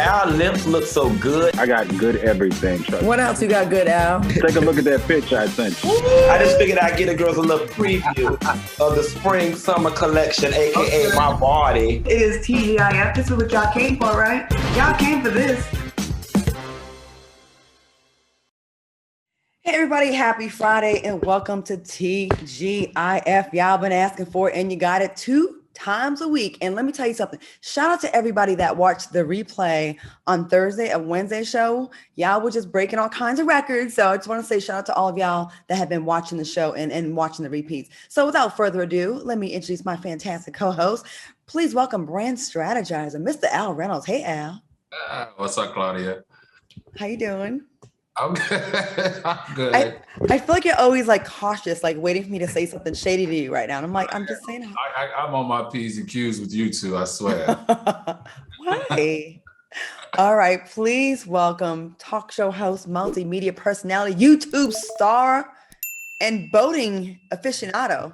Al lips look so good. I got good everything. What else you got good, Al? Take a look at that picture I sent you. I just figured I'd get the girls a little preview of the spring summer collection, aka my body. It is TGIF. This is what y'all came for, right? Y'all came for this. Hey everybody, happy Friday and welcome to TGIF. Y'all been asking for it and you got it 2 times a week. And let me tell you something. Shout out to everybody that watched the replay on Thursday of Wednesday's show. Y'all were just breaking all kinds of records. So I just want to say shout out to all of y'all that have been watching the show and watching the repeats. So without further ado, let me introduce my fantastic co-host. Please welcome brand strategizer, Mr. Al Reynolds. Hey, Al. What's up, Claudia? How you doing? I'm good. I'm good. I feel like you're always like cautious, like waiting for me to say something shady to you right now. And I'm like, I'm just saying. I'm on my P's and Q's with you two, I swear. Why? All right, please welcome talk show host, multimedia personality, YouTube star, and boating aficionado,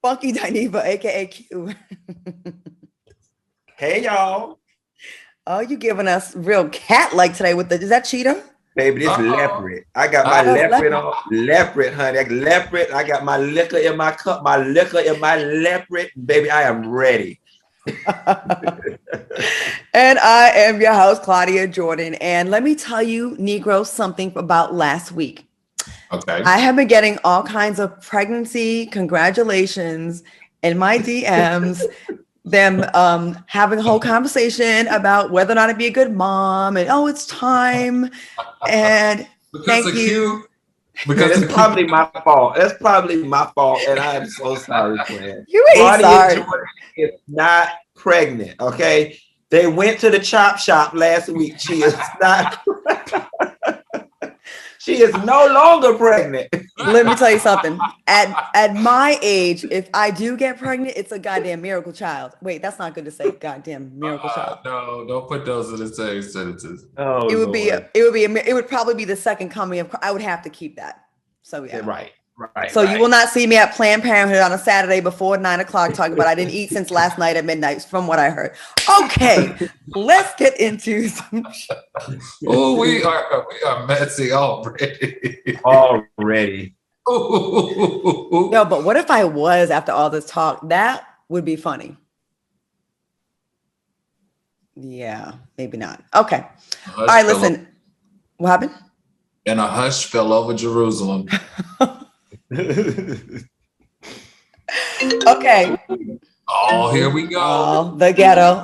Funky Dineva, aka Q. Hey y'all. Oh, you giving us real cat-like today with is that cheetah? Baby, this leopard. I got my leopard on. Leopard, honey. Leopard. I got my liquor in my cup, my liquor in my leopard. Baby, I am ready. And I am your host, Claudia Jordan. And let me tell you, Negro, something about last week. Okay. I have been getting all kinds of pregnancy congratulations in my DMs. Them having a whole conversation about whether or not to be a good mom and it's time and thank you. Because it's probably my fault. That's probably my fault, and I am so sorry for that. You ain't sorry. Jordan is not pregnant. Okay, they went to the chop shop last week. She is not. She is no longer pregnant. Let me tell you something. At my age, if I do get pregnant, it's a goddamn miracle child. Wait, that's not good to say. Goddamn miracle child. No, don't put those in the same sentences. Oh, it would probably be the second coming of. I would have to keep that. So yeah. Right. So you will not see me at Planned Parenthood on a Saturday before 9 o'clock talking about I didn't eat since last night at midnight, from what I heard. Okay, let's get into some. Oh, we are messy already. Already. No, but what if I was after all this talk? That would be funny. Yeah, maybe not. Okay. All right, listen. What happened? And a hush fell over Jerusalem. Okay. Oh, here we go. Oh, the ghetto.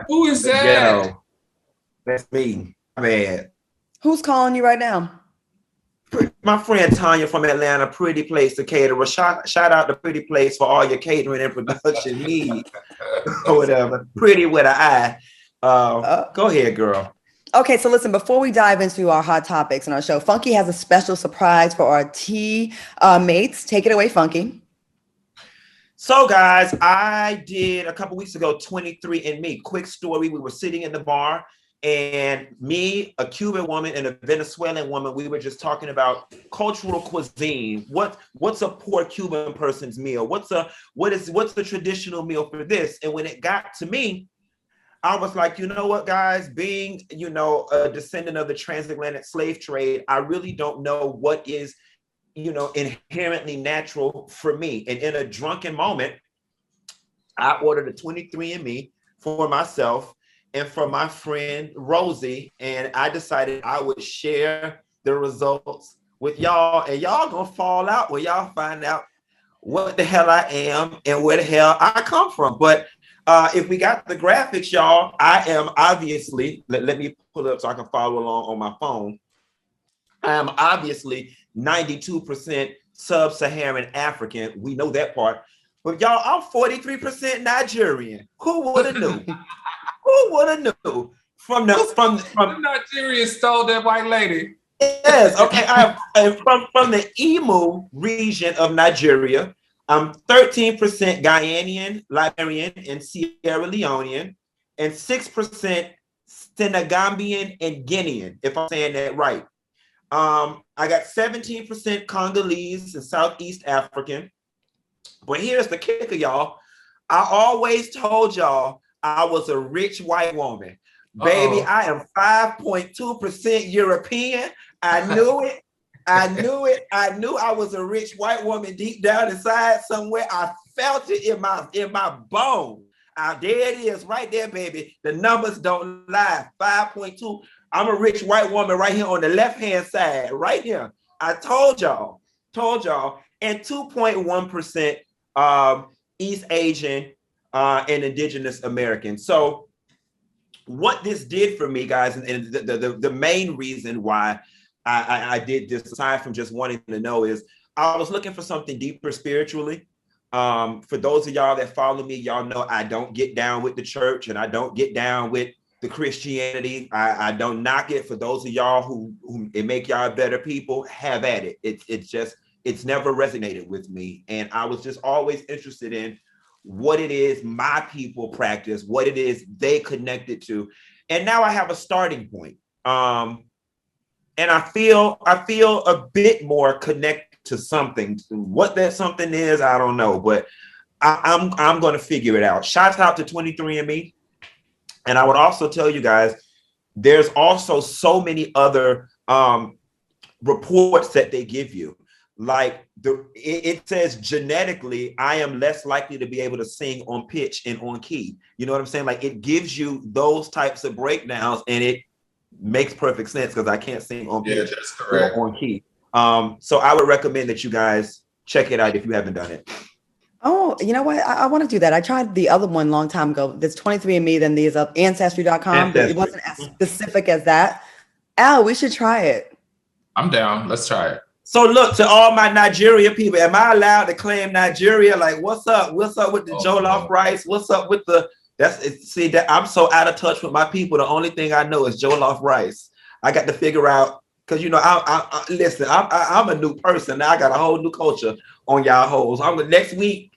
Who is that? Ghetto. That's me. Bad. Who's calling you right now? My friend Tanya from Atlanta, Pretty Place to Cater. Shout out to Pretty Place for all your catering and production needs or whatever. Pretty with an I. Go ahead, girl. Okay, so listen, before we dive into our hot topics in our show, Funky has a special surprise for our mates. Take it away, Funky. So guys, I did a couple weeks ago 23andMe. Quick story, we were sitting in the bar and me, a Cuban woman and a Venezuelan woman, we were just talking about cultural cuisine. What's a poor Cuban person's meal? What's the traditional meal for this? And when it got to me, I was like, you know what, guys, being, a descendant of the transatlantic slave trade, I really don't know what is, inherently natural for me. And in a drunken moment, I ordered a 23andMe for myself and for my friend Rosie. And I decided I would share the results with y'all. And y'all gonna fall out when y'all find out what the hell I am and where the hell I come from. But if we got the graphics, y'all, I am obviously, let me pull it up so I can follow along on my phone. I am obviously 92% sub-Saharan African. We know that part. But y'all, I'm 43% Nigerian. Who would have knew? Who would have knew? From Nigerian stole that white lady. Yes, okay. I'm from the Imo region of Nigeria. I'm 13% Ghanaian, Liberian, and Sierra Leonean, and 6% Senegambian and Guinean, if I'm saying that right. I got 17% Congolese and Southeast African. But here's the kicker, y'all. I always told y'all I was a rich white woman. Baby, I am 5.2% European. I knew it. I knew it. I knew I was a rich white woman deep down inside somewhere. I felt it in my bone. There it is, right there, baby. The numbers don't lie. 5.2. I'm a rich white woman right here on the left-hand side, right here. I told y'all. And 2.1% East Asian and Indigenous American. So what this did for me, guys, and the main reason why I did this, aside from just wanting to know, is I was looking for something deeper spiritually. For those of y'all that follow me, y'all know I don't get down with the church and I don't get down with the Christianity. I don't knock it. For those of y'all who it make y'all better people, have at it. It's never resonated with me. And I was just always interested in what it is my people practice, what it is they connected to. And now I have a starting point. And I feel a bit more connected to something. What that something is, I don't know, but I'm going to figure it out. Shouts out to 23andMe. And I would also tell you guys, there's also so many other reports that they give you. Like it says genetically, I am less likely to be able to sing on pitch and on key. You know what I'm saying? Like it gives you those types of breakdowns, and it makes perfect sense because I can't sing on pitch or on key. So I would recommend that you guys check it out if you haven't done it. Oh, you know what? I want to do that. I tried the other one a long time ago. There's 23andMe, then there's Ancestry.com, but it wasn't as specific as that. Al, we should try it. I'm down. Let's try it. So look, to all my Nigeria people, am I allowed to claim Nigeria? Like, what's up? What's up with the jollof rice? What's up with the, see that I'm so out of touch with my people. The only thing I know is jollof rice. I got to figure out, because, you know, listen, I'm a new person. Now I got a whole new culture on y'all hoes. Next week,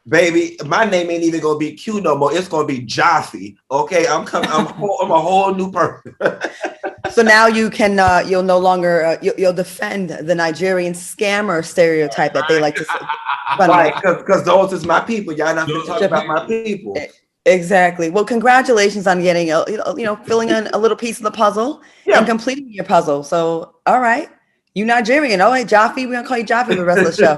baby, my name ain't even gonna be Q no more. It's gonna be Jaffe. Okay, I'm a whole new person. So now you can, you'll no longer, you'll defend the Nigerian scammer stereotype that they like to say. Right, because those is my people. Y'all not gonna talk about my people. Exactly. Well, congratulations on getting, filling in a little piece of the puzzle and completing your puzzle. So, all right, you Nigerian. Oh, hey, Jaffe, we're gonna call you Jaffe for the rest of the show.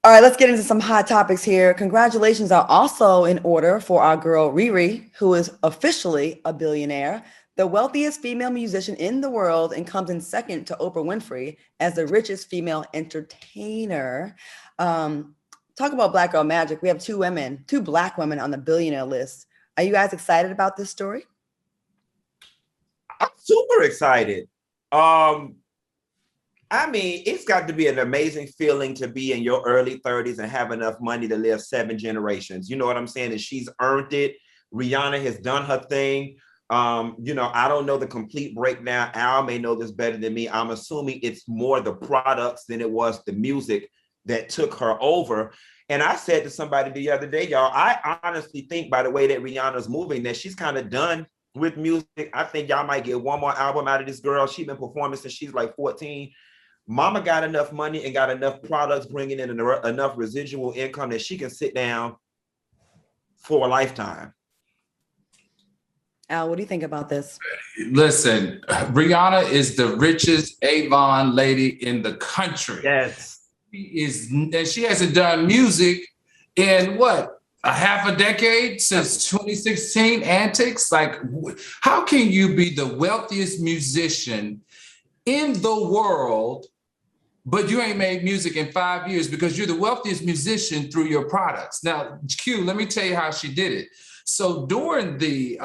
All right, let's get into some hot topics here. Congratulations are also in order for our girl Riri, who is officially a billionaire, the wealthiest female musician in the world, and comes in second to Oprah Winfrey as the richest female entertainer. Talk about Black girl magic. We have two Black women on the billionaire list. Are you guys excited about this story? I'm super excited. I mean, it's got to be an amazing feeling to be in your early 30s and have enough money to live 7 generations. You know what I'm saying? And she's earned it. Rihanna has done her thing. I don't know the complete breakdown. Al may know this better than me. I'm assuming it's more the products than it was the music that took her over. And I said to somebody the other day, y'all, I honestly think by the way that Rihanna's moving, that she's kind of done with music. I think y'all might get one more album out of this girl. She's been performing since she's like 14. Mama got enough money and got enough products bringing in enough residual income that she can sit down for a lifetime. Al, what do you think about this? Listen, Rihanna is the richest Avon lady in the country. Yes. She hasn't done music in what, a half a decade, since 2016 Antics. Like, how can you be the wealthiest musician in the world, but you ain't made music in 5 years? Because you're the wealthiest musician through your products. Now, Q, let me tell you how she did it. So during the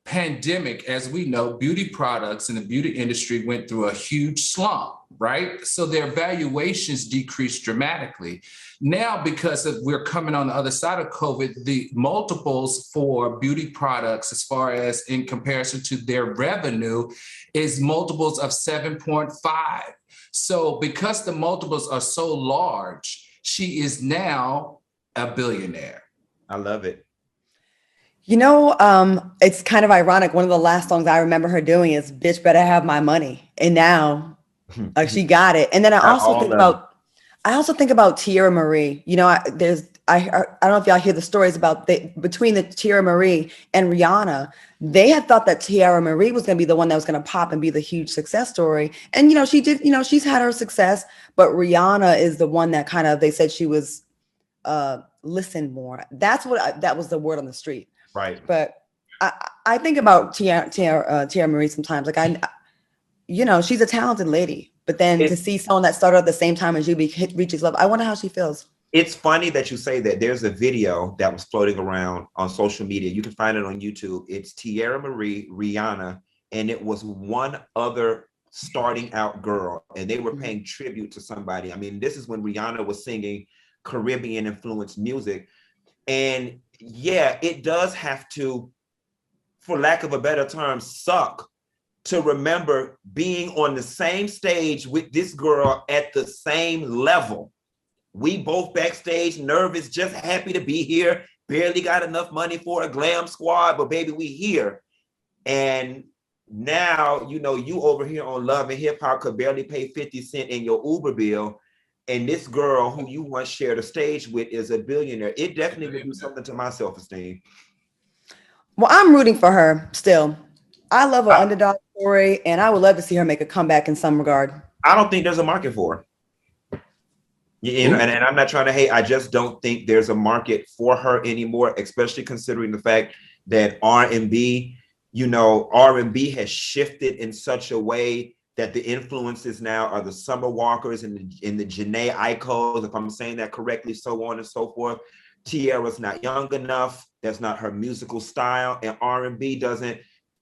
pandemic, as we know, beauty products and the beauty industry went through a huge slump, right? So their valuations decreased dramatically. Now, because we're coming on the other side of COVID, the multiples for beauty products, as far as in comparison to their revenue, is multiples of 7.5. So because the multiples are so large, she is now a billionaire. I love it. It's kind of ironic. One of the last songs I remember her doing is "Bitch Better Have My Money," and now she got it. And then I also think about Tierra Marie. I don't know if y'all hear the stories about between the Tierra Marie and Rihanna. They had thought that Tierra Marie was going to be the one that was going to pop and be the huge success story. And, she did, she's had her success, but Rihanna is the one that kind of, they said she was listen more. That was the word on the street. Right. But I think about Tierra Marie sometimes. Like she's a talented lady, but then to see someone that started at the same time as you reaches love, I wonder how she feels. It's funny that you say that. There's a video that was floating around on social media. You can find it on YouTube. It's Tierra Marie, Rihanna, and it was one other starting out girl, and they were paying tribute to somebody. I mean, this is when Rihanna was singing Caribbean influenced music. And yeah, it does have to, for lack of a better term, suck to remember being on the same stage with this girl at the same level. We both backstage, nervous, just happy to be here. Barely got enough money for a glam squad, but baby, we here. And now, you over here on Love and Hip Hop could barely pay 50 cents in your Uber bill. And this girl who you once shared a stage with is a billionaire. It definitely would do something to my self-esteem. Well, I'm rooting for her still. I love her underdog story, and I would love to see her make a comeback in some regard. I don't think there's a market for her. And I'm not trying to hate. I just don't think there's a market for her anymore, especially considering the fact that R&B has shifted in such a way that the influences now are the Summer Walkers and the Janae Aikos, if I'm saying that correctly, so on and so forth. Tierra's not young enough. That's not her musical style. And R&B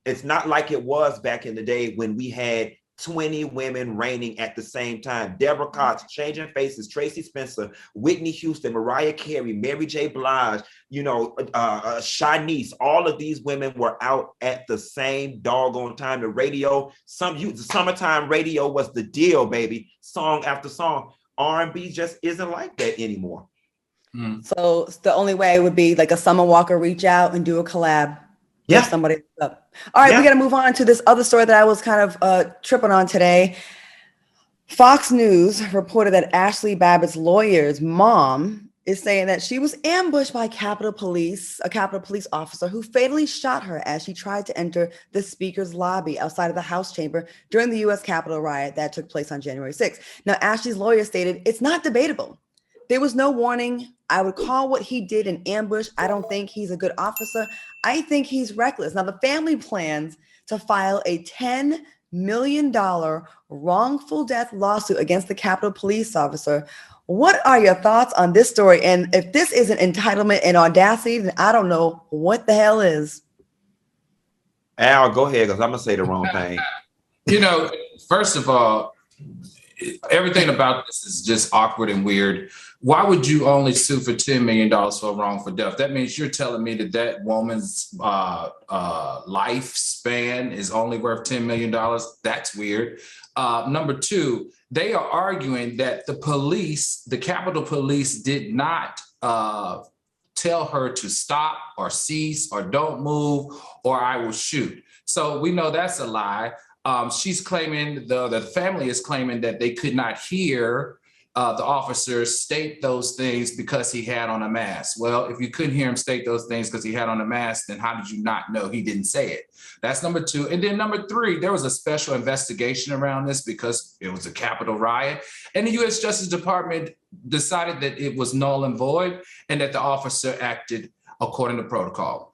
it's not like it was back in the day when we had 20 women reigning at the same time. Deborah Cox, Changing Faces, Tracy Spencer, Whitney Houston, Mariah Carey, Mary J. Blige, Shanice. All of these women were out at the same doggone time. The radio, the summertime radio was the deal, baby. Song after song. R&B just isn't like that anymore. So the only way would be like a Summer Walker reach out and do a collab. Yeah. Somebody up. All right, we got to move on to this other story that I was kind of tripping on today. Fox News reported that Ashley Babbitt's lawyer's mom is saying that she was ambushed by a Capitol Police officer who fatally shot her as she tried to enter the speaker's lobby outside of the House chamber during the U.S. Capitol riot that took place on January 6th. Now, Ashley's lawyer stated, "It's not debatable. There was no warning. I would call what he did an ambush. I don't think he's a good officer. I think he's reckless." Now, the family plans to file a $10 million wrongful death lawsuit against the Capitol Police officer. What are your thoughts on this story? And if this isn't entitlement and audacity, then I don't know what the hell is. Al, go ahead, because I'm going to say the wrong thing. First of all, everything about this is just awkward and weird. Why would you only sue for $10 million for a wrongful death? That means you're telling me that woman's lifespan is only worth $10 million. That's weird. Number two, they are arguing that the Capitol Police did not tell her to stop or cease or don't move or I will shoot. So we know that's a lie. She's claiming, the family is claiming that they could not hear the officer state those things because he had on a mask. Well, if you couldn't hear him state those things because he had on a mask, then how did you not know he didn't say it? That's number two. And then number three, there was a special investigation around this because it was a Capitol riot. And the U.S. Justice Department decided that it was null and void and that the officer acted according to protocol.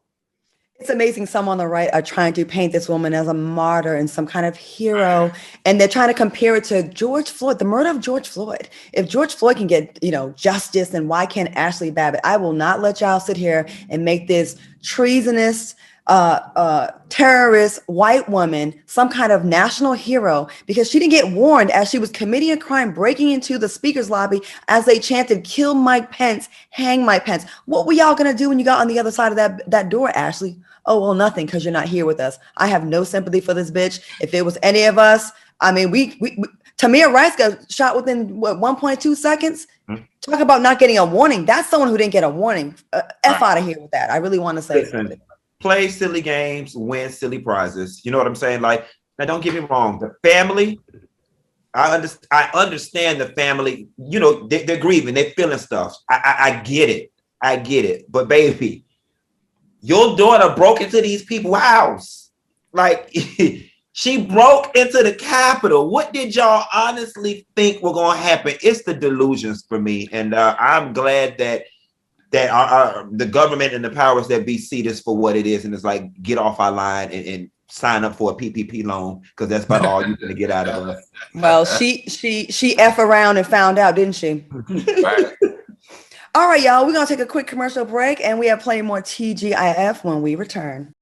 It's amazing some on the right are trying to paint this woman as a martyr and some kind of hero. And they're trying to compare it to George Floyd, the murder of George Floyd. If George Floyd can get, justice, then why can't Ashley Babbitt? I will not let y'all sit here and make this treasonous, terrorist white woman some kind of national hero because she didn't get warned as she was committing a crime, breaking into the speaker's lobby as they chanted, "Kill Mike Pence, hang Mike Pence." What were y'all going to do when you got on the other side of that door, Ashley? Oh, well, nothing, because you're not here with us. I have no sympathy for this bitch. If it was any of us, I mean, Tamir Rice got shot within 1.2 seconds. Talk about not getting a warning. That's someone who didn't get a warning. Out of here with that. I really want to say something. Play silly games, win silly prizes. You know what I'm saying? Like, now don't get me wrong. The family, I understand the family, they're grieving, they're feeling stuff. I get it. I get it. But baby, your daughter broke into these people's house. Like, she broke into the Capitol. What did y'all honestly think were going to happen? It's the delusions for me. And I'm glad that the government and the powers that be see this for what it is. And it's like, get off our line and sign up for a PPP loan, because that's about all you're going to get out of us. Well, she F around and found out, didn't she? Right. All right, y'all, we're going to take a quick commercial break, and we have plenty more TGIF when we return.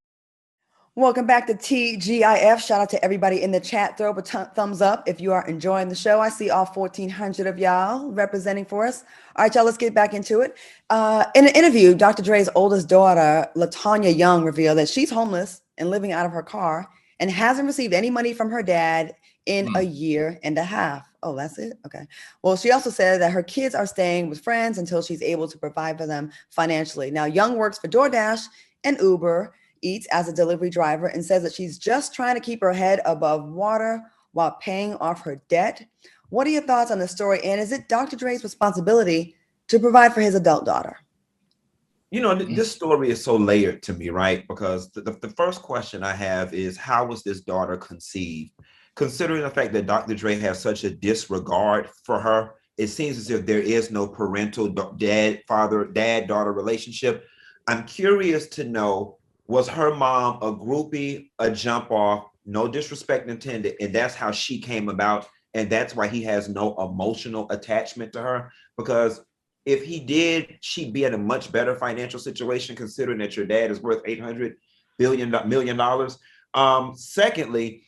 Welcome back to TGIF. Shout out to everybody in the chat. Throw up a thumbs up if you are enjoying the show. I see all 1,400 of y'all representing for us. All right, y'all, let's get back into it. In an interview, Dr. Dre's oldest daughter, LaTonya Young, revealed that she's homeless and living out of her car and hasn't received any money from her dad in a year and a half. Oh, that's it? Okay. Well, she also said that her kids are staying with friends until she's able to provide for them financially. Now, Young works for DoorDash and Uber Eats as a delivery driver and says that she's just trying to keep her head above water while paying off her debt. What are your thoughts on the story? And is it Dr. Dre's responsibility to provide for his adult daughter? You know, this story is so layered to me, right? Because the first question I have is, how was this daughter conceived? Considering the fact that Dr. Dre has such a disregard for her, it seems as if there is no parental dad-daughter relationship. I'm curious to know, was her mom a groupie, a jump off, no disrespect intended, and that's how she came about, and that's why he has no emotional attachment to her? Because if he did, she'd be in a much better financial situation, considering that your dad is worth $800 million. Secondly,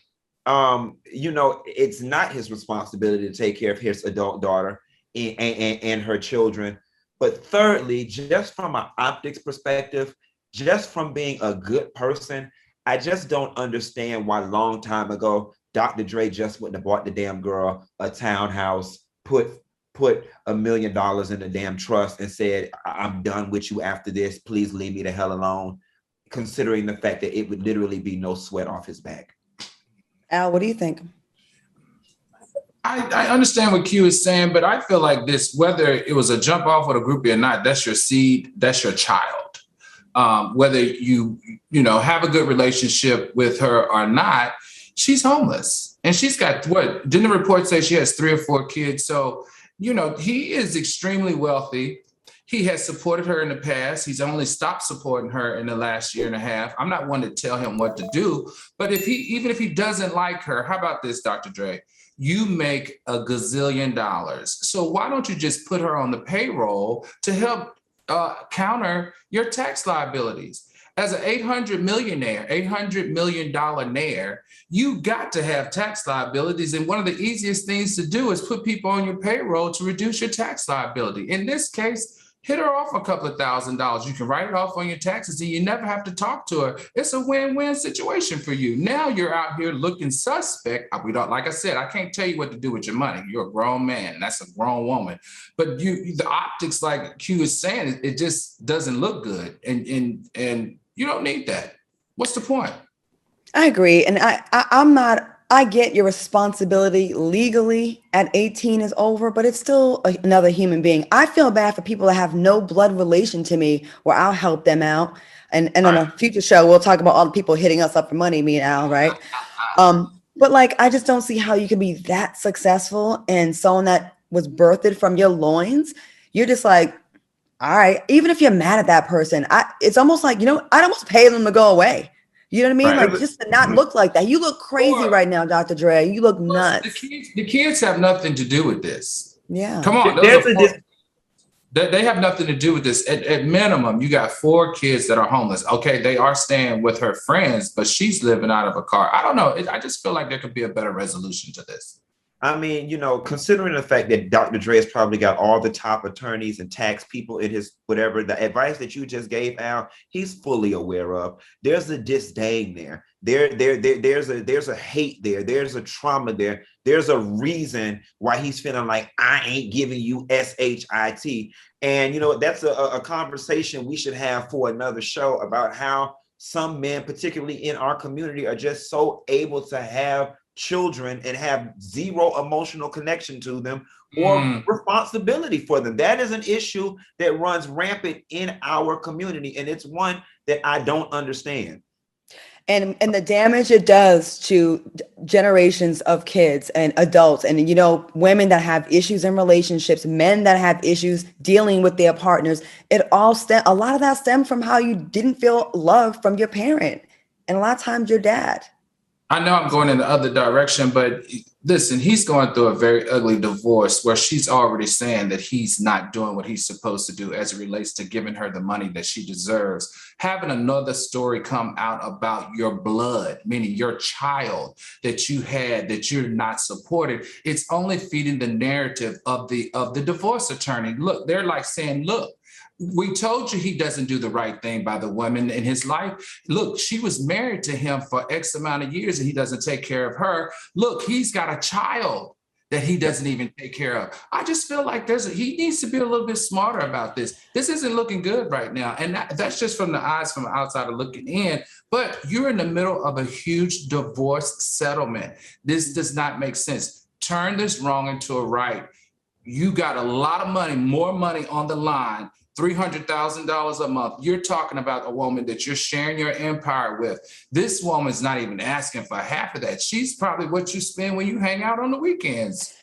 you know, it's not his responsibility to take care of his adult daughter and her children. But thirdly, just from an optics perspective, just from being a good person, I just don't understand why long time ago, Dr. Dre just wouldn't have bought the damn girl a townhouse, put $1 million in the damn trust and said, I'm done with you after this, please leave me the hell alone, considering the fact that it would literally be no sweat off his back. Al, what do you think? I understand what Q is saying, but I feel like this, whether it was a jump off with a groupie or not, that's your seed, that's your child. Whether you have a good relationship with her or not, she's homeless. And she's got, what, didn't the report say she has 3 or 4 kids? So, you know, he is extremely wealthy. He has supported her in the past. He's only stopped supporting her in the last year and a half. I'm not one to tell him what to do, but even if he doesn't like her, how about this, Dr. Dre? You make $1 gazillion. So why don't you just put her on the payroll to help counter your tax liabilities? As an $800 million nair, you got to have tax liabilities. And one of the easiest things to do is put people on your payroll to reduce your tax liability. In this case, hit her off a couple of $1,000s. You can write it off on your taxes and you never have to talk to her. It's a win-win situation for you. Now you're out here looking suspect. We don't, like I said, I can't tell you what to do with your money. You're a grown man. That's a grown woman. But the optics, like Q is saying, it just doesn't look good. And you don't need that. What's the point? I agree. And I get your responsibility legally at 18 is over, but it's still another human being. I feel bad for people that have no blood relation to me where I'll help them out. And on a future show, we'll talk about all the people hitting us up for money, me and Al, right? But like, I just don't see how you can be that successful and someone that was birthed from your loins. You're just like, all right, even if you're mad at that person, it's almost like, I'd almost pay them to go away. You know what I mean? Right. Like, just to not look like that. You look crazy right now, Dr. Dre. You look nuts. The kids have nothing to do with this. Yeah. Come on. They have nothing to do with this. At minimum, you got 4 kids that are homeless. Okay, they are staying with her friends, but she's living out of a car. I don't know. I just feel like there could be a better resolution to this. I mean, considering the fact that Dr. Dre has probably got all the top attorneys and tax people in his whatever, the advice that you just gave, Al, he's fully aware of. There's a disdain there. There's a hate there. There's a trauma there. There's a reason why he's feeling like, I ain't giving you SHIT. And, that's a conversation we should have for another show about how some men, particularly in our community, are just so able to have children and have zero emotional connection to them or responsibility for them. That is an issue that runs rampant in our community, and it's one that I don't understand. And the damage it does to generations of kids and adults, and you know, women that have issues in relationships, men that have issues dealing with their partners. A lot of that stems from how you didn't feel love from your parent, and a lot of times your dad. I know I'm going in the other direction, but listen, he's going through a very ugly divorce where she's already saying that he's not doing what he's supposed to do as it relates to giving her the money that she deserves. Having another story come out about your blood, meaning your child that you had, that you're not supporting, it's only feeding the narrative of the divorce attorney. Look, they're like saying, look, we told you he doesn't do the right thing by the woman in his life. Look, she was married to him for X amount of years and he doesn't take care of her. Look, he's got a child that he doesn't even take care of. I just feel like he needs to be a little bit smarter about this. This isn't looking good right now. And that's just from the eyes from the outside looking in. But you're in the middle of a huge divorce settlement. This does not make sense. Turn this wrong into a right. You got a lot of money, more money on the line. $300,000 a month. You're talking about a woman that you're sharing your empire with. This woman's not even asking for half of that. She's probably what you spend when you hang out on the weekends.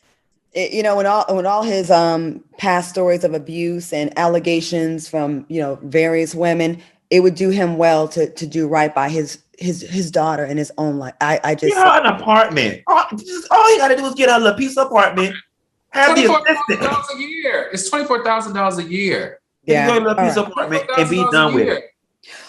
You know, when all his past stories of abuse and allegations from, you know, various women, it would do him well to do right by his daughter in his own life. I just get her an apartment. All you got to do is get her a little piece of apartment. Have the assistant. $24,000 a year. It's $24,000 a year. Yeah, you go to a piece of apartment and be done with it.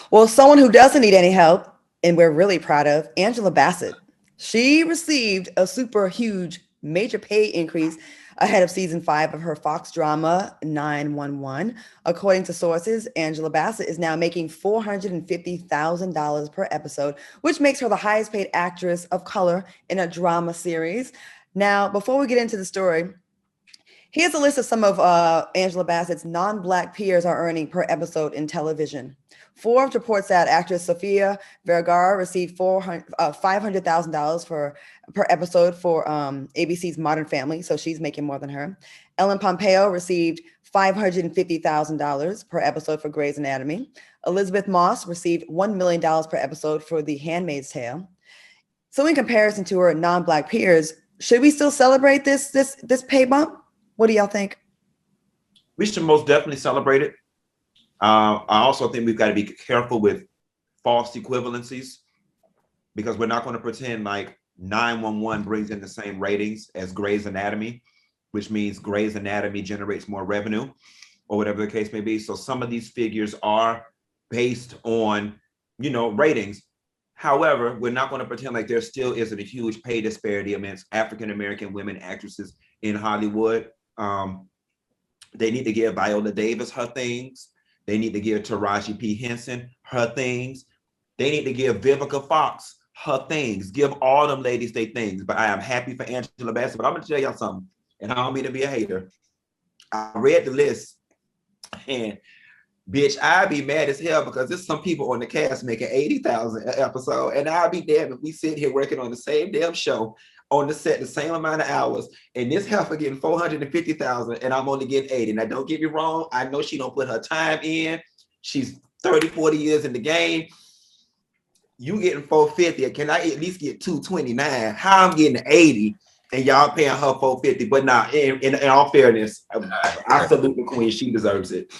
Well, someone who doesn't need any help, and we're really proud of, Angela Bassett. She received a super huge major pay increase ahead of season 5 of her Fox drama 911. According to sources, Angela Bassett is now making $450,000 per episode, which makes her the highest paid actress of color in a drama series. Now, before we get into the story, here's a list of some of Angela Bassett's non-Black peers are earning per episode in television. Forbes reports that actress Sofia Vergara received $500,000 per episode for ABC's Modern Family, so she's making more than her. Ellen Pompeo received $550,000 per episode for Grey's Anatomy. Elizabeth Moss received $1 million per episode for The Handmaid's Tale. So in comparison to her non-Black peers, should we still celebrate this pay bump? What do y'all think? We should most definitely celebrate it. I also think we've got to be careful with false equivalencies, because we're not going to pretend like 911 brings in the same ratings as Grey's Anatomy, which means Grey's Anatomy generates more revenue or whatever the case may be. So some of these figures are based on, you know, ratings. However, we're not going to pretend like there still isn't a huge pay disparity amongst African-American women actresses in Hollywood. They need to give Viola Davis her things. They need to give Taraji P. Henson her things. They need to give Vivica Fox her things. Give all them ladies their things. But I am happy for Angela Bassett. But I'm going to tell y'all something, and I don't mean to be a hater. I read the list, and bitch, I'd be mad as hell because there's some people on the cast making $80,000 an episode, and I'll be damned if we sit here working on the same damn show on the set the same amount of hours, and this heifer getting $450,000 and I'm only getting 80. Now don't get me wrong, I know she don't put her time in. She's 30, 40 years in the game. You getting $450, can I at least get $229? How I'm getting 80 and y'all paying her $450? But nah, in all fairness, I salute the queen. She deserves it.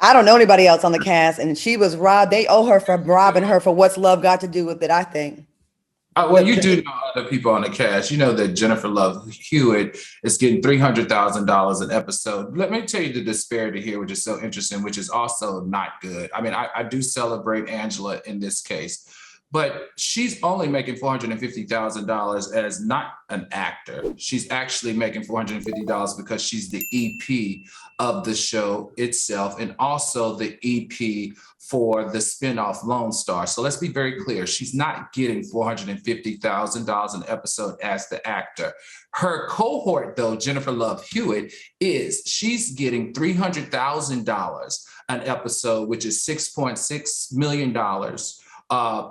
I don't know anybody else on the cast, and she was robbed. They owe her for robbing her for what's love got to do with it, I think. Well, you do know other people on the cast. You know that Jennifer Love Hewitt is getting $300,000 an episode. Let me tell you the disparity here, which is so interesting, which is also not good. I mean, I do celebrate Angela in this case, but she's only making $450,000 as not an actor. She's actually making $450 because she's the EP of the show itself and also the EP for the spinoff Lone Star. So let's be very clear. She's not getting $450,000 an episode as the actor. Her cohort, though, Jennifer Love Hewitt, she's getting $300,000 an episode, which is $6.6 million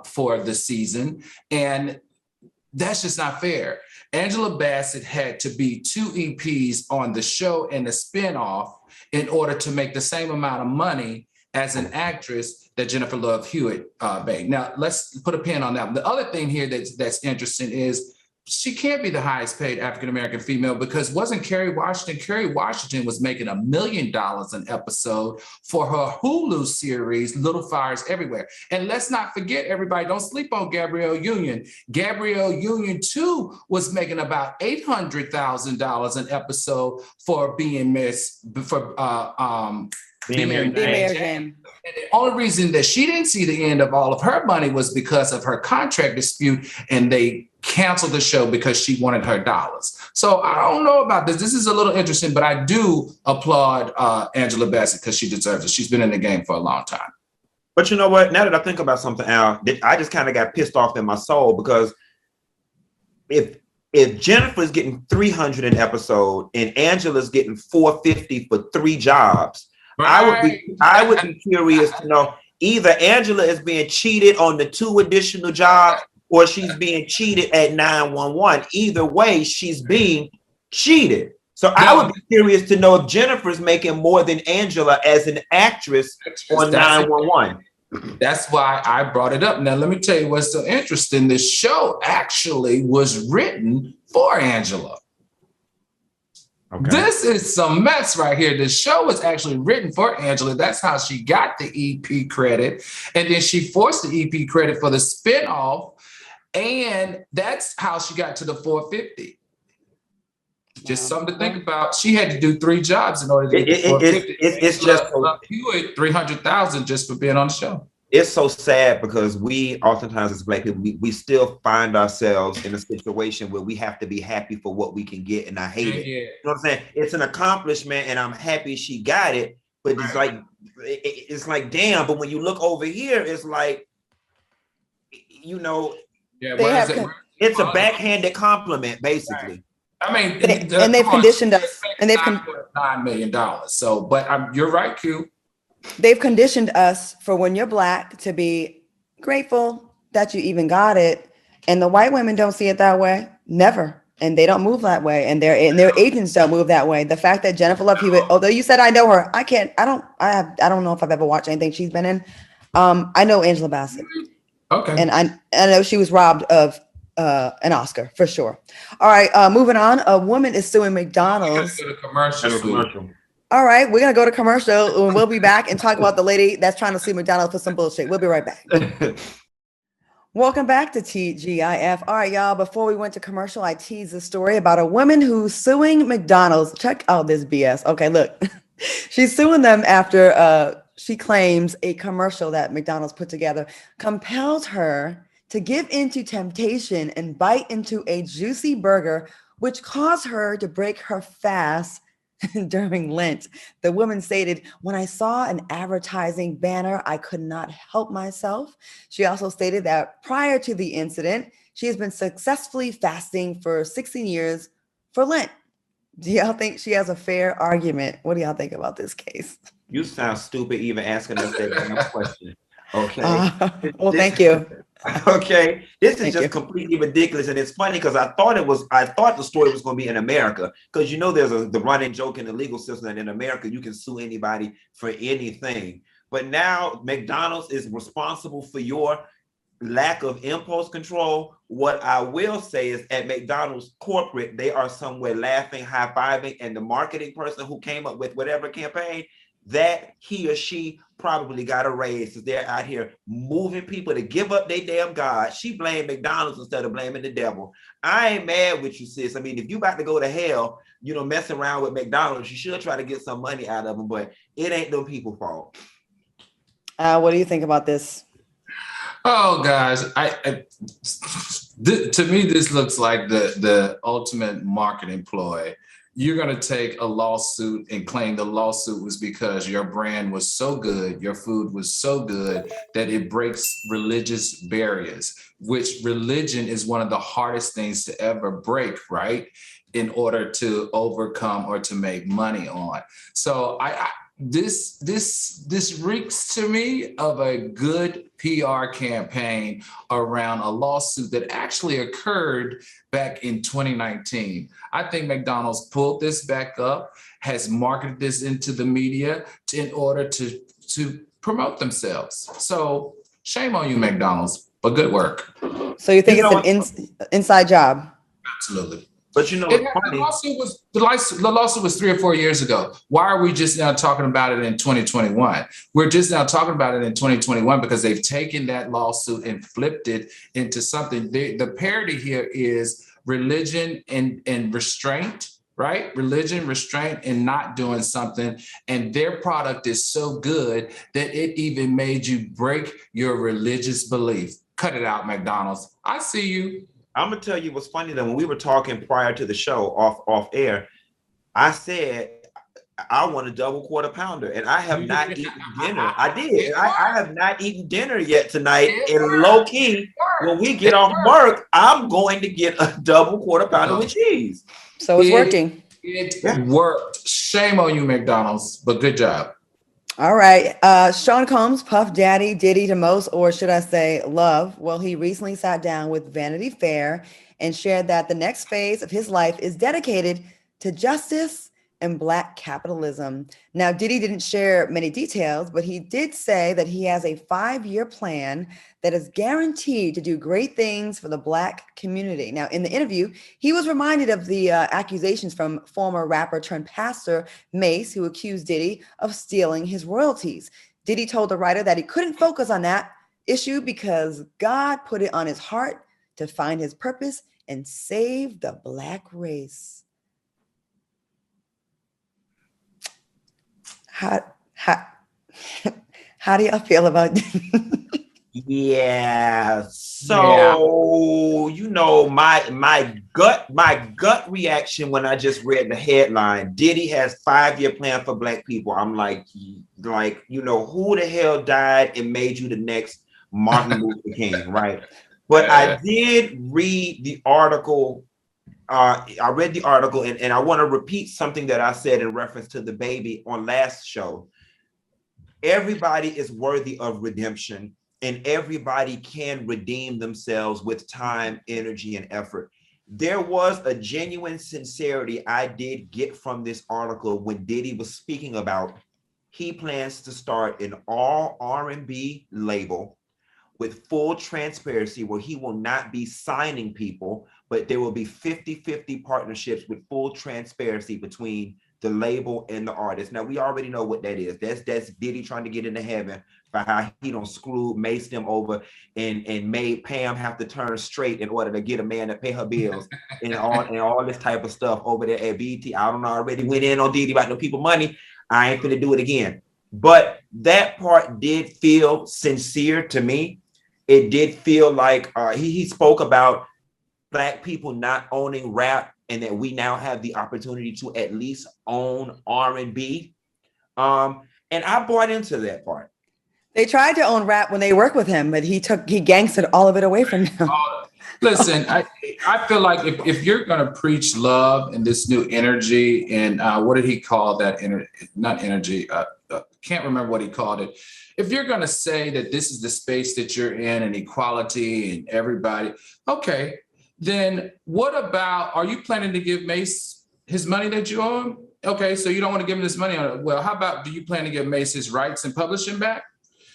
for the season. And That's just not fair. Angela Bassett had to be 2 EPs on the show and the spinoff in order to make the same amount of money as an actress that Jennifer Love Hewitt made. Now, let's put a pin on that. The other thing here that's interesting is she can't be the highest paid African-American female because wasn't Kerry Washington? Kerry Washington was making $1 million an episode for her Hulu series, Little Fires Everywhere. And let's not forget, everybody, don't sleep on Gabrielle Union. Gabrielle Union, too, was making about $800,000 an episode for being Being Mary Jane. And the only reason that she didn't see the end of all of her money was because of her contract dispute, and they canceled the show because she wanted her dollars. So I don't know about this. This is a little interesting, but I do applaud Angela Bassett because she deserves it. She's been in the game for a long time. But you know what? Now that I think about something, Al, I just kind of got pissed off in my soul because if Jennifer's getting $300 an episode and Angela's getting $450 for 3 jobs, right. I would be curious to know either Angela is being cheated on the 2 additional jobs or she's being cheated at 911. Either way, she's being cheated. So I would be curious to know if Jennifer's making more than Angela as an actress on 911. That's why I brought it up. Now, let me tell you what's so interesting. This show actually was written for Angela. Okay. This is some mess right here. The show was actually written for Angela. That's how she got the EP credit. And then she forced the EP credit for the spinoff. And that's how she got to the $450. Just something to think about. She had to do 3 jobs in order to get the $450. It's just $300,000 just for being on the show. It's so sad because we oftentimes as Black people, we still find ourselves in a situation where we have to be happy for what we can get, and I hate it. You know what I'm saying? It's an accomplishment, and I'm happy she got it, but it's like damn. But when you look over here, it's like, you know, it's a backhanded compliment, basically. I mean, and they've conditioned us, and they've $9 million. So, but you're right, Q. They've conditioned us for when you're Black to be grateful that you even got it, and the white women don't see it that way, never, and they don't move that way, and their agents don't move that way. The fact that Jennifer Love Hewitt, although you said I know her, I don't know if I've ever watched anything she's been in. I know Angela Bassett, okay, and I know she was robbed of an Oscar for sure. All right, moving on. A woman is suing McDonald's. Commercial. All right, we're gonna go to commercial and we'll be back and talk about the lady that's trying to sue McDonald's for some bullshit. We'll be right back. Welcome back to TGIF. All right, y'all, before we went to commercial, I teased a story about a woman who's suing McDonald's. Check out this BS. Okay, look. She's suing them after she claims a commercial that McDonald's put together compelled her to give into temptation and bite into a juicy burger, which caused her to break her fast during Lent. The woman stated, "When I saw an advertising banner, I could not help myself." She also stated that prior to the incident, she has been successfully fasting for 16 years for Lent. Do y'all think she has a fair argument? What do y'all think about this case? You sound stupid even asking us that question. Okay. Well, thank you. Okay, this is just completely ridiculous, and it's funny because I thought the story was going to be in America, because you know there's the running joke in the legal system that in America you can sue anybody for anything. But now McDonald's is responsible for your lack of impulse control. What I will say is at McDonald's corporate, they are somewhere laughing, high-fiving, and the marketing person who came up with whatever campaign, that he or she probably got a raise because they're out here moving people to give up their damn God. She blamed McDonald's instead of blaming the devil. I ain't mad with you, sis. I mean, if you about to go to hell, you know, messing around with McDonald's, you should try to get some money out of them, but it ain't them people's fault. What do you think about this? Oh, guys, to me, this looks like the ultimate marketing ploy. You're going to take a lawsuit and claim the lawsuit was because your brand was so good, your food was so good that it breaks religious barriers, which religion is one of the hardest things to ever break, right? In order to overcome or to make money on. So this reeks to me of a good PR campaign around a lawsuit that actually occurred back in 2019. I think McDonald's pulled this back up, has marketed this into the media in order to promote themselves. So shame on you, McDonald's, but good work. So you think it's an inside job? Absolutely. But you know, the lawsuit was 3 or 4 years ago. Why are we just now talking about it in 2021? We're just now talking about it in 2021 because they've taken that lawsuit and flipped it into something. The parody here is religion and restraint, right? Religion, restraint, and not doing something. And their product is so good that it even made you break your religious belief. Cut it out, McDonald's. I see you. I'm gonna tell you what's funny though. When we were talking prior to the show off air, I said I want a double quarter pounder, and I have not eaten dinner. I did. I have not eaten dinner yet tonight. And low key, when we get off work, I'm going to get a double quarter pounder with cheese. So it's working. It worked. Shame on you, McDonald's, but good job. All right. Sean Combs, Puff Daddy, Diddy to most, or should I say love? Well, he recently sat down with Vanity Fair and shared that the next phase of his life is dedicated to justice and Black capitalism. Now, Diddy didn't share many details, but he did say that he has a 5-year plan that is guaranteed to do great things for the Black community. Now, in the interview, he was reminded of the accusations from former rapper turned pastor Mace, who accused Diddy of stealing his royalties. Diddy told the writer that he couldn't focus on that issue because God put it on his heart to find his purpose and save the Black race. How do y'all feel about Yeah. So you know, my gut reaction when I just read the headline, Diddy has 5-year plan for Black people. I'm like, you know, who the hell died and made you the next Martin Luther King, right? But I did read the article. I read the article and I want to repeat something that I said in reference to the baby on last show. Everybody is worthy of redemption, and everybody can redeem themselves with time, energy, and effort. There was a genuine sincerity I did get from this article when Diddy was speaking about he plans to start an all R&B label with full transparency where he will not be signing people, but there will be 50-50 partnerships with full transparency between the label and the artist. Now, we already know what that is. That's Diddy trying to get into heaven for how he don't screw Mace them over and made Pam have to turn straight in order to get a man to pay her bills and all this type of stuff over there at BET. I don't know, I already went in on Diddy about no people money. I ain't gonna do it again. But that part did feel sincere to me. It did feel like he spoke about Black people not owning rap and that we now have the opportunity to at least own R&B. And I bought into that part. They tried to own rap when they worked with him, but he gangstered all of it away from them. Listen, I feel like if you're going to preach love and this new energy and what did he call that? Not energy. Can't remember what he called it. If you're going to say that this is the space that you're in and equality and everybody, okay, then what about, are you planning to give Mace his money that you owe him? Okay, so you don't want to give him this money on it. Well, how about, do you plan to give Mace his rights and publishing back?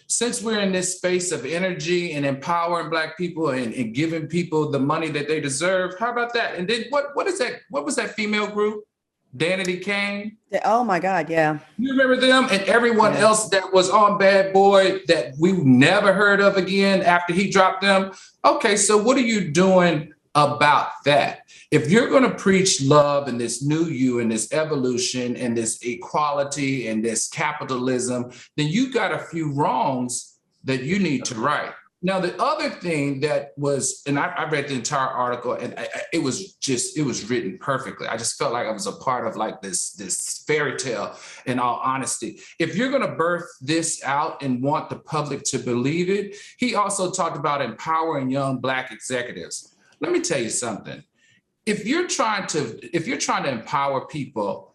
Since we're in this space of energy and empowering Black people and giving people the money that they deserve, how about that? And then what is that? What was that female group? Danity Kane? Oh my God, yeah. You remember them and everyone else that was on Bad Boy that we never heard of again after he dropped them? Okay, so what are you doing about that? If you're going to preach love and this new you and this evolution and this equality and this capitalism, then you got a few wrongs that you need to right. Now, the other thing that was, and I read the entire article and it was written perfectly. I just felt like I was a part of like this fairy tale, in all honesty. If you're going to birth this out and want the public to believe it, he also talked about empowering young Black executives. Let me tell you something. If you're trying to empower people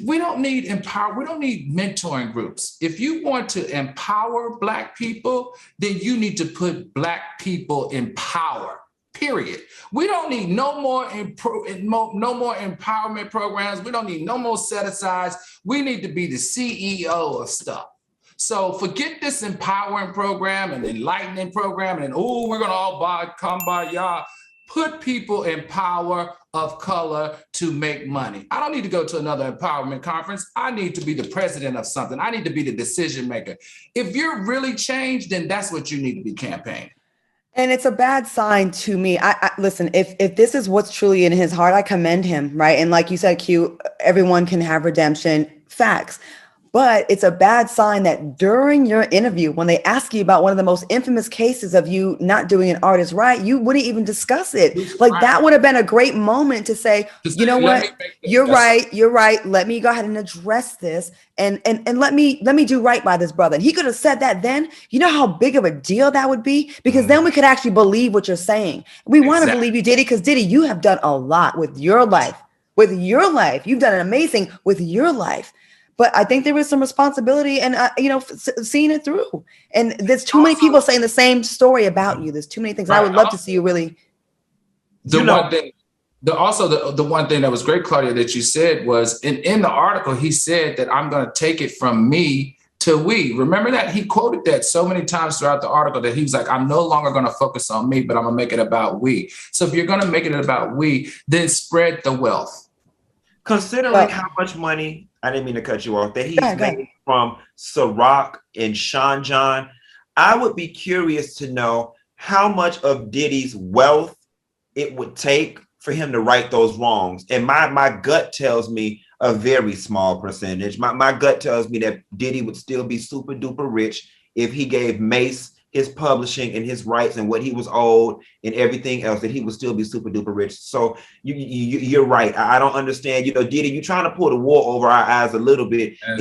we don't need mentoring groups. If you want to empower Black people, then you need to put Black people in power. Period. We don't need no more empowerment programs. We don't need no more set-asides. We need to be the CEO of stuff. So forget this empowering program and enlightening program and we're gonna all come by y'all. Put people in power of color to make money. I don't need to go to another empowerment conference. I need to be the president of something. I need to be the decision maker. If you're really changed, then that's what you need to be campaigning. And it's a bad sign to me. I listen, if this is what's truly in his heart, I commend him, right? And like you said, Q, everyone can have redemption, facts. But it's a bad sign that during your interview, when they ask you about one of the most infamous cases of you not doing an artist right, you wouldn't even discuss it. Like that would have been a great moment to say, you know what, you're right. Let me go ahead and address this and let me do right by this brother. And he could have said that then. You know how big of a deal that would be? Because then we could actually believe what you're saying. We want to believe you, Diddy, because Diddy, you have done a lot with your life. You've done amazing with your life. But I think there was some responsibility and, seeing it through. And there's too many people saying the same story about you. There's too many things. Right. I would love to see you really. The one thing that was great, Claudia, that you said was in the article, he said that I'm going to take it from me to we. Remember that? He quoted that so many times throughout the article that he was like, I'm no longer going to focus on me, but I'm going to make it about we. So if you're going to make it about we, then spread the wealth. Considering how much money, I didn't mean to cut you off, that he's made from Ciroc and Sean John, I would be curious to know how much of Diddy's wealth it would take for him to right those wrongs. And my gut tells me a very small percentage. My gut tells me that Diddy would still be super duper rich if he gave Mace his publishing and his rights and what he was owed and everything else, that he would still be super duper rich. So you're right. I don't understand. Diddy, you're trying to pull the wool over our eyes a little bit. And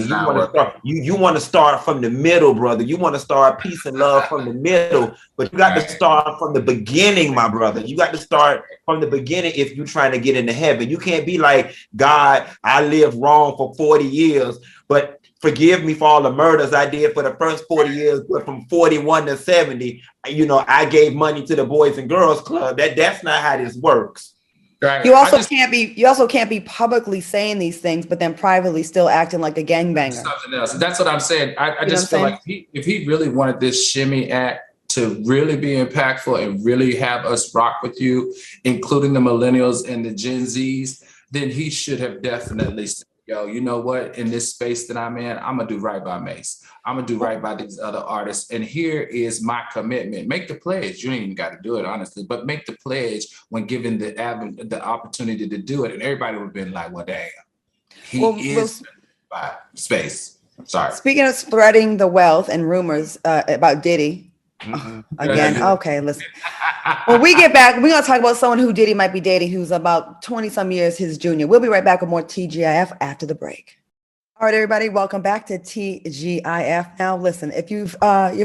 you want to start from the middle, brother. You want to start peace and love from the middle, but you got to start from the beginning, my brother. You got to start from the beginning if you're trying to get into heaven. You can't be like, God, I lived wrong for 40 years, but forgive me for all the murders I did for the first 40 years, but from 41 to 70, I gave money to the Boys and Girls Club. That's not how this works. Right. You also can't be publicly saying these things, but then privately still acting like a gangbanger. Something else. That's what I'm saying. I just feel like if he really wanted this shimmy act to really be impactful and really have us rock with you, including the millennials and the Gen Zs, then he should have definitely said, yo, you know what? In this space that I'm in, I'm going to do right by Mace. I'm going to do right by these other artists. And here is my commitment. Make the pledge. You ain't even got to do it, honestly, but make the pledge when given the opportunity to do it. And everybody would have been like, well, damn, he is by space. Sorry. Speaking of spreading the wealth and rumors about Diddy, again, okay, listen. When we get back, we're going to talk about someone who Diddy might be dating who's about 20 some years his junior. We'll be right back with more TGIF after the break. All right, everybody, welcome back to TGIF. Now, listen, if you're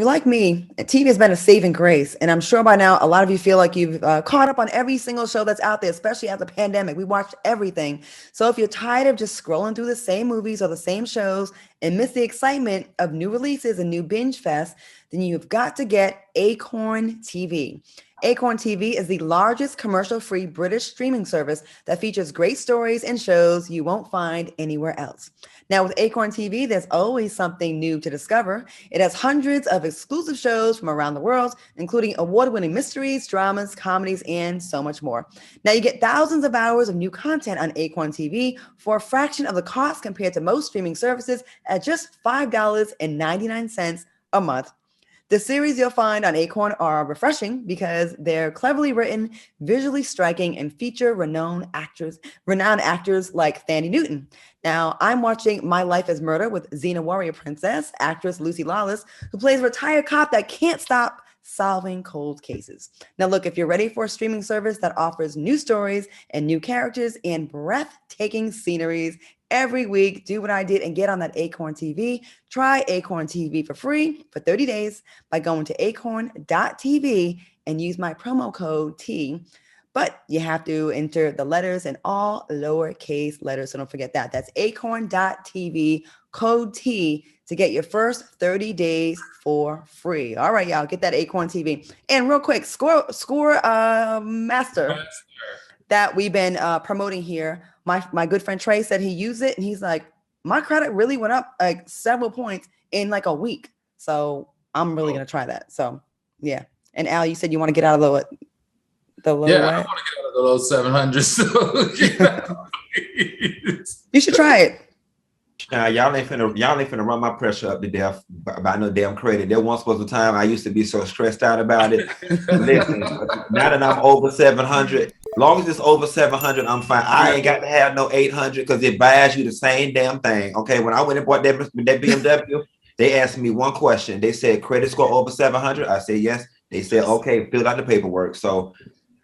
like me, TV has been a saving grace, and I'm sure by now a lot of you feel like you've caught up on every single show that's out there, especially after the pandemic. We watched everything. So if you're tired of just scrolling through the same movies or the same shows and miss the excitement of new releases and new binge fest, then you've got to get Acorn TV. Acorn TV is the largest commercial-free British streaming service that features great stories and shows you won't find anywhere else. Now, with Acorn TV, there's always something new to discover. It has hundreds of exclusive shows from around the world, including award-winning mysteries, dramas, comedies, and so much more. Now, you get thousands of hours of new content on Acorn TV for a fraction of the cost compared to most streaming services at just $5.99 a month. The series you'll find on Acorn are refreshing because they're cleverly written, visually striking, and feature renowned actors like Thandie Newton. Now, I'm watching My Life as Murder with Xena Warrior Princess, actress Lucy Lawless, who plays a retired cop that can't stop solving cold cases. Now, look, if you're ready for a streaming service that offers new stories and new characters and breathtaking sceneries every week, do what I did and get on that Acorn TV. Try Acorn TV for free for 30 days by going to acorn.tv and use my promo code T. but you have to enter the letters in all lowercase letters. So don't forget that. That's acorn.tv, code T, to get your first 30 days for free. All right, y'all, get that Acorn TV. And real quick, Score Master that we've been promoting here. My good friend Trey said he used it, and he's like, my credit really went up like several points in like a week. So I'm really gonna try that. So yeah. And Al, you said you want to get out of the low. Yeah, I want to get out of the low 700s. So you should try it. Y'all ain't finna run my pressure up to death by no damn credit. There once was a time I used to be so stressed out about it. Listen, now that I'm over 700, long as it's over 700, I'm fine. I ain't got to have no 800 because it buys you the same damn thing. Okay, when I went and bought that BMW, they asked me one question. They said, credit score over 700? I said, yes. They said, okay, fill out the paperwork. So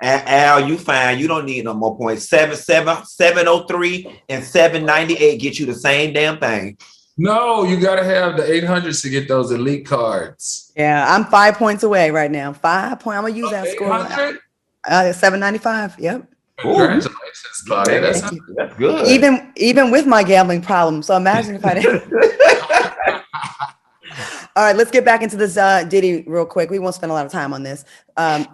Al, you fine. You don't need no more points. 703 and 798 get you the same damn thing. No, you got to have the 800s to get those elite cards. Yeah, I'm 5 points away right now. 5 points. I'm gonna use that score. 795. Yep. Congratulations, Claudia. That's good. Even with my gambling problem. So imagine if I didn't. All right, let's get back into this Diddy real quick. We won't spend a lot of time on this.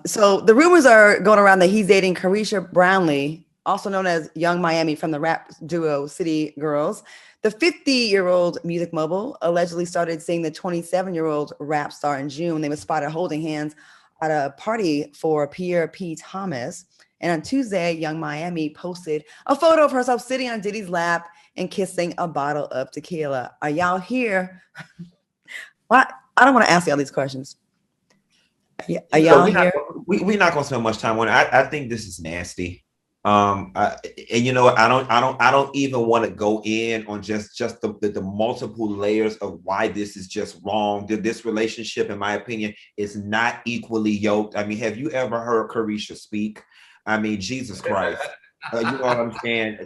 So the rumors are going around that he's dating Caresha Brownlee, also known as Young Miami from the rap duo City Girls. The 50-year-old music mogul allegedly started seeing the 27-year-old rap star in June. They were spotted holding hands at a party for Pierre P. Thomas. And on Tuesday, Young Miami posted a photo of herself sitting on Diddy's lap and kissing a bottle of tequila. Are y'all here? What? I don't want to ask y'all these questions. Are y'all here? We're not gonna spend much time on it. I think this is nasty. And you know what? I don't even want to go in on just the multiple layers of why this is just wrong. This relationship, in my opinion, is not equally yoked. I mean, have you ever heard Caresha speak? I mean, Jesus Christ. You know what I'm saying?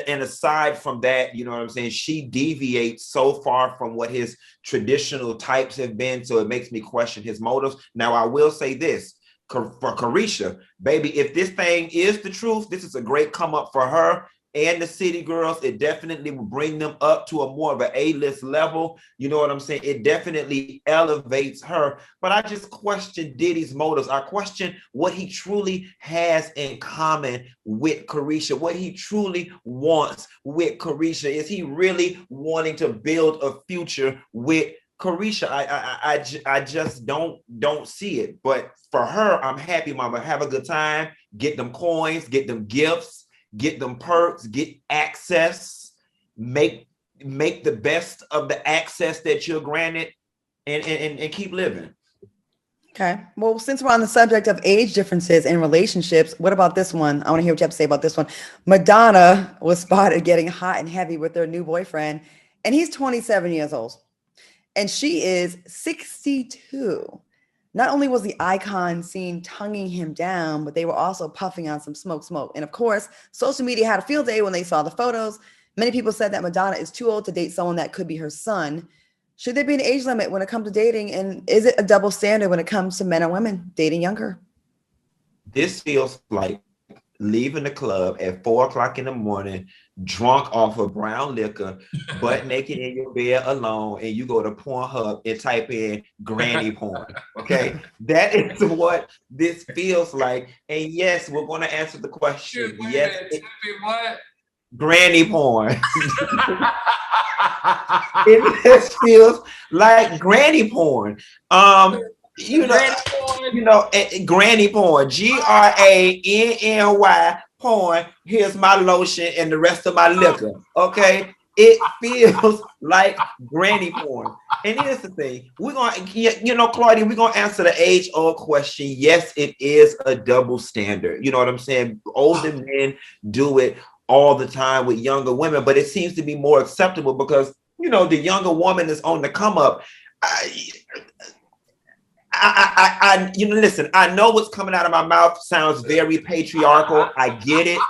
And aside from that, you know what I'm saying? She deviates so far from what his traditional types have been, so it makes me question his motives. Now, I will say this. For Caresha, baby, if this thing is the truth, this is a great come up for her and the City Girls. It definitely will bring them up to a more of an A-list level. You know what I'm saying? It definitely elevates her. But I just question Diddy's motives. I question what he truly has in common with Caresha, what he truly wants with Caresha. Is he really wanting to build a future with Caresha? I just don't see it. But for her, I'm happy, mama. Have a good time. Get them coins, get them gifts, get them perks, get access, make the best of the access that you're granted, and keep living. Okay. Well, since we're on the subject of age differences in relationships, what about this one? I want to hear what you have to say about this one. Madonna was spotted getting hot and heavy with her new boyfriend, and he's 27 years old. And she is 62. Not only was the icon seen tonguing him down, but they were also puffing on some smoke. And of course, social media had a field day when they saw the photos. Many people said that Madonna is too old to date someone that could be her son. Should there be an age limit when it comes to dating? And is it a double standard when it comes to men and women dating younger? This feels like leaving the club at 4:00 in the morning, drunk off of brown liquor, butt naked in your bed alone, and you go to Pornhub and type in granny porn. Okay, that is what this feels like. And yes, we're going to answer the question. Yes, What? Granny porn. It just feels like granny porn. Granny porn, GRANNY porn. Here's my lotion and the rest of my liquor. Okay, it feels like granny porn. And here's the thing: we're gonna, Claudia, we're gonna answer the age-old question. Yes, it is a double standard. You know what I'm saying? Older men do it all the time with younger women, but it seems to be more acceptable because the younger woman is on the come up. Listen, I know what's coming out of my mouth sounds very patriarchal. I get it,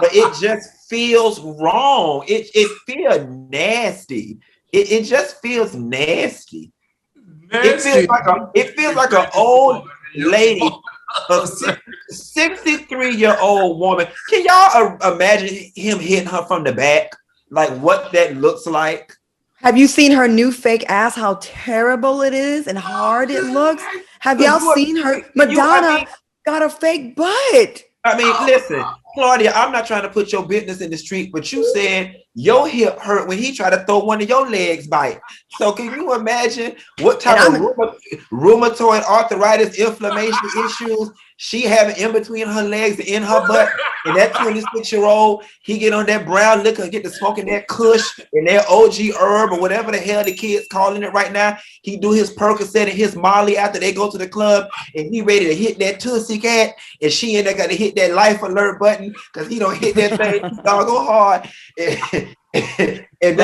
but it just feels wrong. It feels nasty. It just feels nasty. It feels like an old lady. a 63-year-old woman. Can y'all imagine him hitting her from the back? Like what that looks like? Have you seen her new fake ass? How terrible it is and hard it looks. Have y'all seen her? Madonna got a fake butt. I mean, listen, Claudia, I'm not trying to put your business in the street, but you said your hip hurt when he tried to throw one of your legs bite. So can you imagine what type of rheumatoid arthritis, inflammation issues she having in between her legs and in her butt? And that 26-year-old, he get on that brown liquor, get to smoking that Kush and that OG herb or whatever the hell the kids calling it right now. He do his Percocet and his Molly after they go to the club, and he ready to hit that Tootsie Cat, and she ain't got to hit that life alert button because he don't hit that thing doggone hard. And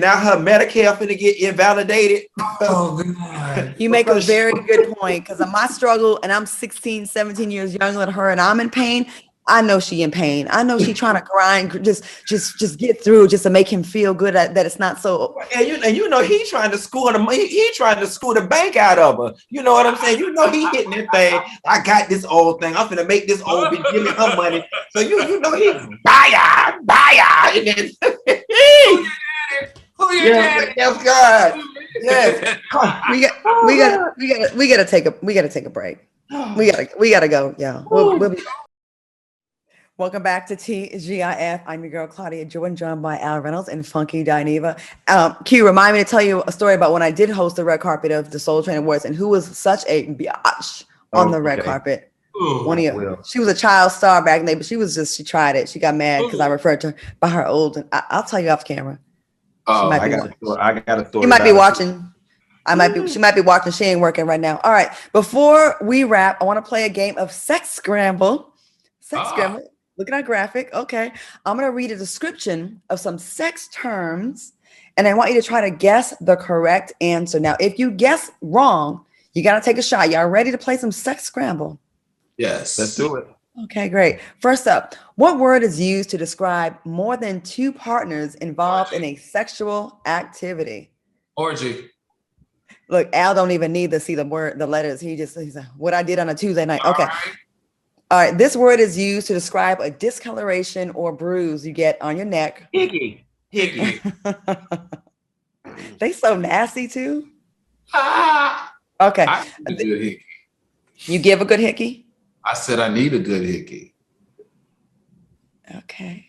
now her Medicare finna get invalidated. Oh, God. You make a very good point, because of my struggle, and I'm 16, 17 years younger than her, and I'm in pain. I know she in pain. I know she trying to grind, just get through, just to make him feel good that it's not so. And you know he trying to school he trying to school the bank out of her. You know what I'm saying? You know he hitting that thing. I got this old thing. I'm finna make this old bitch give me her money. So you know he's buyer, and then yes, God. Yes. We gotta take a break. We gotta go. Yeah. We'll be. Welcome back to TGIF. I'm your girl, Claudia, joined by Al Reynolds and Funky Dineva. Q, remind me to tell you a story about when I did host the red carpet of the Soul Train Awards and who was such a biatch on the red carpet. She was a child star back in the day, but she tried it. She got mad because I referred to her by her old. And I'll tell you off camera. Oh, I got a story. She might be watching. She might be watching. She ain't working right now. All right. Before we wrap, I want to play a game of Sex Scramble. Scramble. Look at our graphic. Okay. I'm going to read a description of some sex terms, and I want you to try to guess the correct answer. Now, if you guess wrong, you got to take a shot. Y'all ready to play some Sex Scramble? Yes. Let's do it. Okay, great. First up, what word is used to describe more than two partners involved in a sexual activity? Orgy. Look, Al don't even need to see the letters. He's like, what I did on a Tuesday night. Okay. All right. This word is used to describe a discoloration or bruise you get on your neck. Hickey. They so nasty too. Okay. You give a good hickey? I said I need a good hickey. Okay.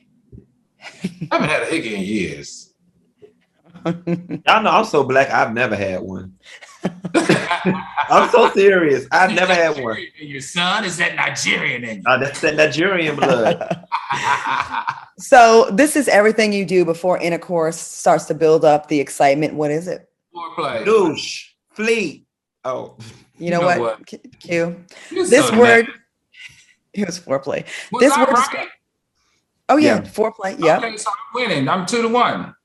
I haven't had a hickey in years. Y'all know I'm so black, I've never had one. I'm so serious. I've never had one. Your son is that Nigerian in you. That's that Nigerian blood. So this is everything you do before intercourse starts to build up the excitement. What is it? Foreplay. Douche. Fleet. Oh. You know what? Q. This so word. It was foreplay. Was this I word. Right? Oh yeah, foreplay. Yeah. Okay, so I'm winning. I'm 2-1.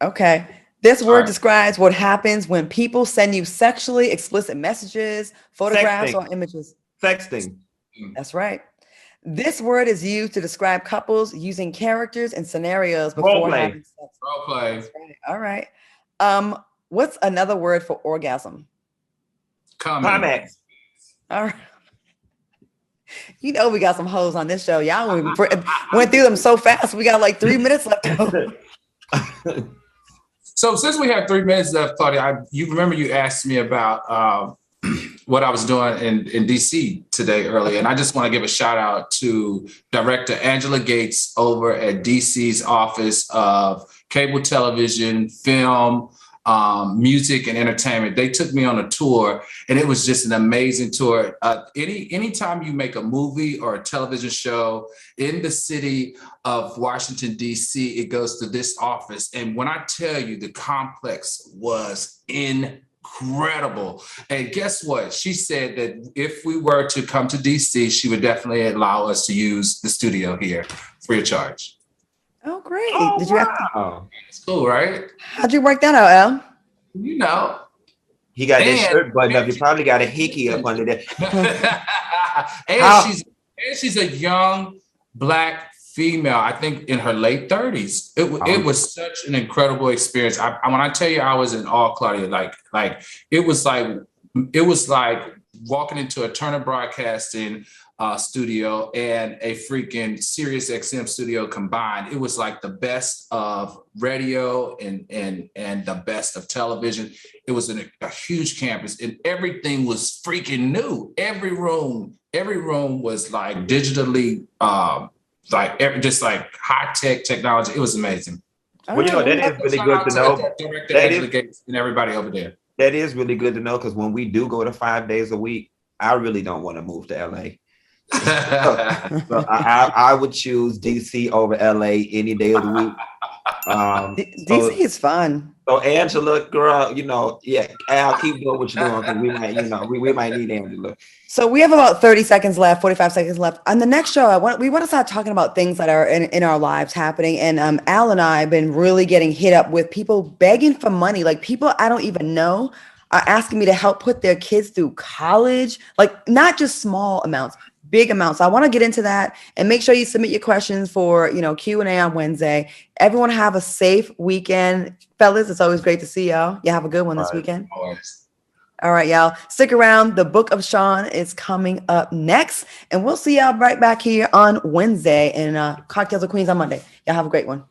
Okay. This word describes what happens when people send you sexually explicit messages, photographs, or images. Sexting. That's right. This word is used to describe couples using characters and scenarios before having sex. Role play. Right. All right. What's another word for orgasm? CLIMAX. All right. You know we got some hoes on this show. Y'all went through them so fast. We got like 3 minutes left. So since we have 3 minutes left, Claudia, you remember you asked me about what I was doing in DC today earlier. And I just want to give a shout out to Director Angela Gates over at DC's Office of Cable Television, Film, Music and Entertainment. They took me on a tour, and it was just an amazing tour. Anytime you make a movie or a television show in the city of Washington, D.C., it goes to this office. And when I tell you, the complex was incredible. And guess what? She said that if we were to come to D.C., she would definitely allow us to use the studio here free of charge. Oh, great. Oh, Did you have It's cool, right? How'd you work that out, Al? You know. He got that shirt buttoned up. He probably got a hickey up under there. and she's a young Black female, I think in her late 30s. It was such an incredible experience. When I tell you I was in awe, Claudia, like it was like walking into a Turner Broadcasting studio and a freaking Sirius XM studio combined. It was like the best of radio and the best of television. It was a huge campus, and everything was freaking new. Every room was like digitally, just like high tech technology. It was amazing. Well, you know, that is really good to know. Director Angela Gates and everybody over there. That is really good to know, because when we do go to 5 days a week, I really don't want to move to LA. So I would choose DC over LA any day of the week. DC is fun. So Angela, girl, you know, yeah, Al, keep doing what you're doing, because we might, you know, we might need Angela. So we have about 30 seconds left, 45 seconds left. On the next show, we want to start talking about things that are in our lives happening. And Al and I have been really getting hit up with people begging for money. Like, people I don't even know are asking me to help put their kids through college, like not just small amounts, big amounts. I want to get into that, and make sure you submit your questions for, Q&A on Wednesday. Everyone have a safe weekend. Fellas, it's always great to see y'all. You have a good one this weekend. Always. All right, y'all. Stick around. The Book of Sean is coming up next, and we'll see y'all right back here on Wednesday, and Cocktails of Queens on Monday. Y'all have a great one.